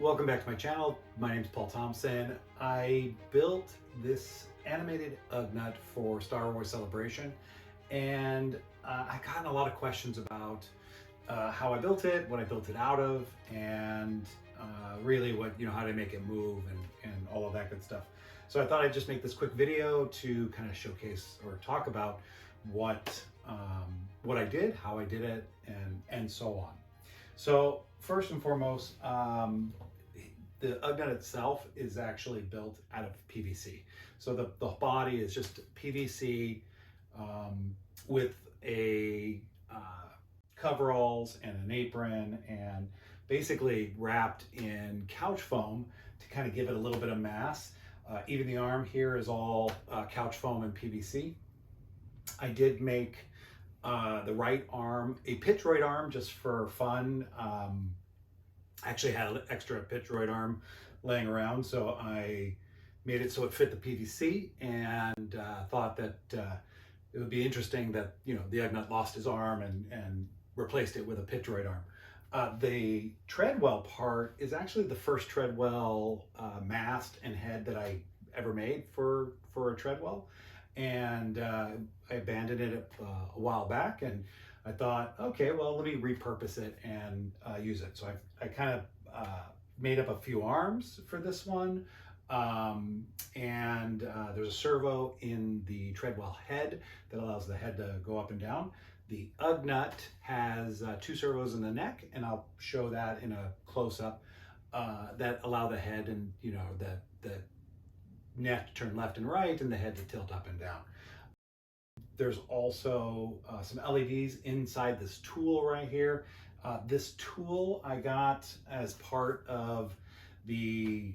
Welcome back to my channel. My name is Paul Thompson. I built this animated Ugnaught for Star Wars Celebration, and I've gotten a lot of questions about how I built it, what I built it out of, and really how to make it move and all of that good stuff. So I thought I'd just make this quick video to kind of showcase or talk about what I did, how I did it, and so on. So first and foremost, the Ugnaught itself is actually built out of PVC. So the body is just PVC with a coveralls and an apron, and basically wrapped in couch foam to kind of give it a little bit of mass. Even the arm here is all couch foam and PVC. I did make the right arm a pitch droid arm just for fun. I actually had an extra pitch droid arm laying around, so I made it so it fit the PVC, and thought that it would be interesting that the Ugnaught lost his arm and replaced it with a pitch droid arm. The Treadwell part is actually the first Treadwell mast and head that I ever made for a Treadwell, and I abandoned it a while back, and I thought, okay, well, let me repurpose it and use it. So I kind of made up a few arms for this one, and there's a servo in the Treadwell head that allows the head to go up and down. The Ugnaught has two servos in the neck, and I'll show that in a close-up, that allow the head and the neck to turn left and right, and the head to tilt up and down. There's also some LEDs inside this tool right here. This tool I got as part of the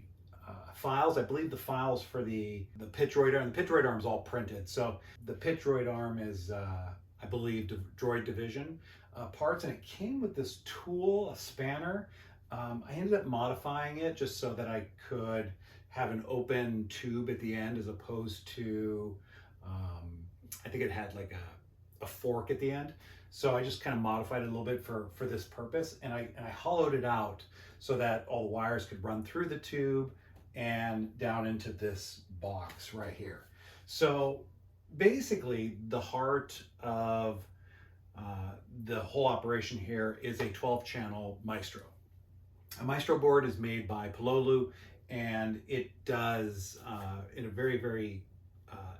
files. I believe the files for the pitch droid arm. The pitch droid arm is all printed. So the pitch droid arm is, I believe, Droid Division parts, and it came with this tool, a spanner. I ended up modifying it just so that I could have an open tube at the end, as opposed to I think it had like a fork at the end. So I just kind of modified it a little bit for this purpose, and I hollowed it out so that all the wires could run through the tube and down into this box right here. So basically the heart of the whole operation here is a 12-channel Maestro. A Maestro board is made by Pololu, and it does in a very, very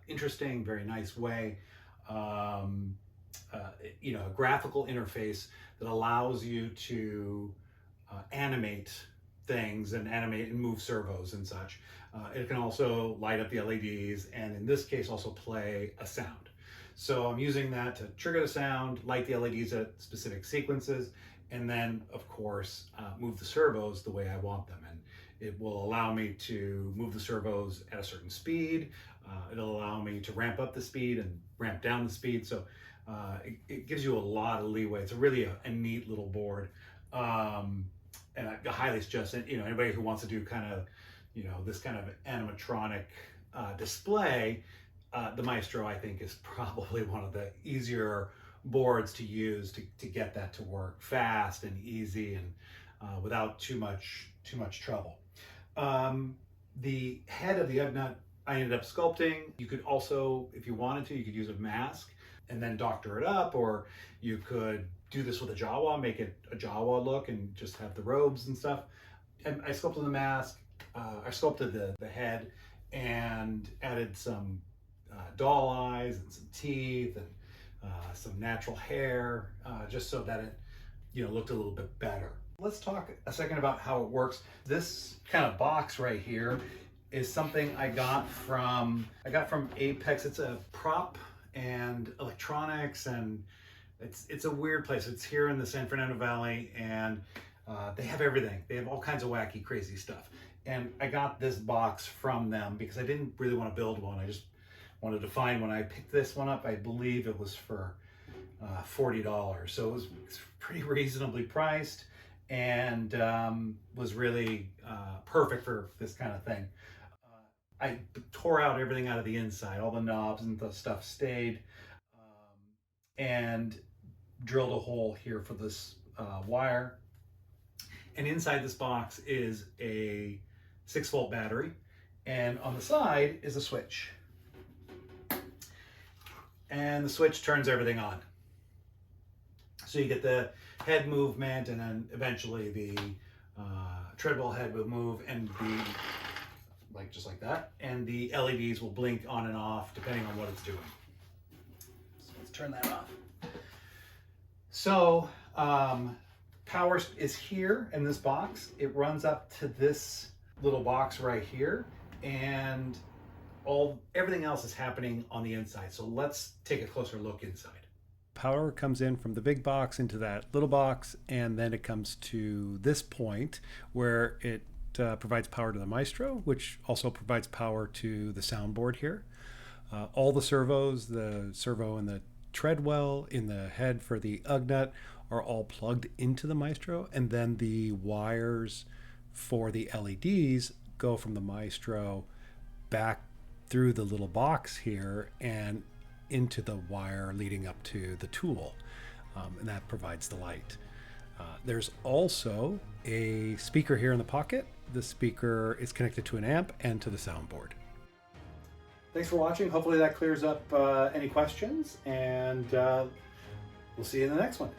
interesting, very nice way, a graphical interface that allows you to animate things and animate and move servos and such. It can also light up the LEDs, and in this case also play a sound. So I'm using that to trigger the sound, light the LEDs at specific sequences, and then of course move the servos the way I want them. And it will allow me to move the servos at a certain speed. It'll allow me to ramp up the speed and ramp down the speed. So it gives you a lot of leeway. It's really a neat little board. And I highly suggest it, anybody who wants to do kind of, this kind of animatronic display, the Maestro, I think, is probably one of the easier boards to use to get that to work fast and easy, and without too much trouble. The head of the Ugnaught I ended up sculpting. You could also, if you wanted to, you could use a mask and then doctor it up, or you could do this with a Jawa, make it a Jawa look and just have the robes and stuff. And I sculpted the mask, I sculpted the head, and added some doll eyes and some teeth and some natural hair, just so that it looked a little bit better. Let's talk a second about how it works. This kind of box right here is something I got from Apex. It's a prop and electronics, and it's a weird place. It's here in the San Fernando Valley, and they have everything. They have all kinds of wacky, crazy stuff. And I got this box from them because I didn't really want to build one. I just wanted to find one. I picked this one up. I believe it was for $40. So it was pretty reasonably priced, and was really perfect for this kind of thing. I tore out everything out of the inside. All the knobs and the stuff stayed, and drilled a hole here for this wire. And inside this box is a 6-volt battery, and on the side is a switch. And the switch turns everything on. So you get the head movement, and then eventually the Treadwell head will move, and just like that, and the LEDs will blink on and off depending on what it's doing. So let's turn that off. So power is here in this box. It runs up to this little box right here, and everything else is happening on the inside. So let's take a closer look inside. Power comes in from the big box into that little box, and then it comes to this point where it provides power to the Maestro, which also provides power to the soundboard here. All the servos, the servo and the Treadwell in the head for the Ugnaught, are all plugged into the Maestro, and then the wires for the LEDs go from the Maestro back through the little box here and into the wire leading up to the tool, and that provides the light. There's also a speaker here in the pocket. The speaker is connected to an amp and to the soundboard. Thanks for watching. Hopefully that clears up any questions, and we'll see you in the next one.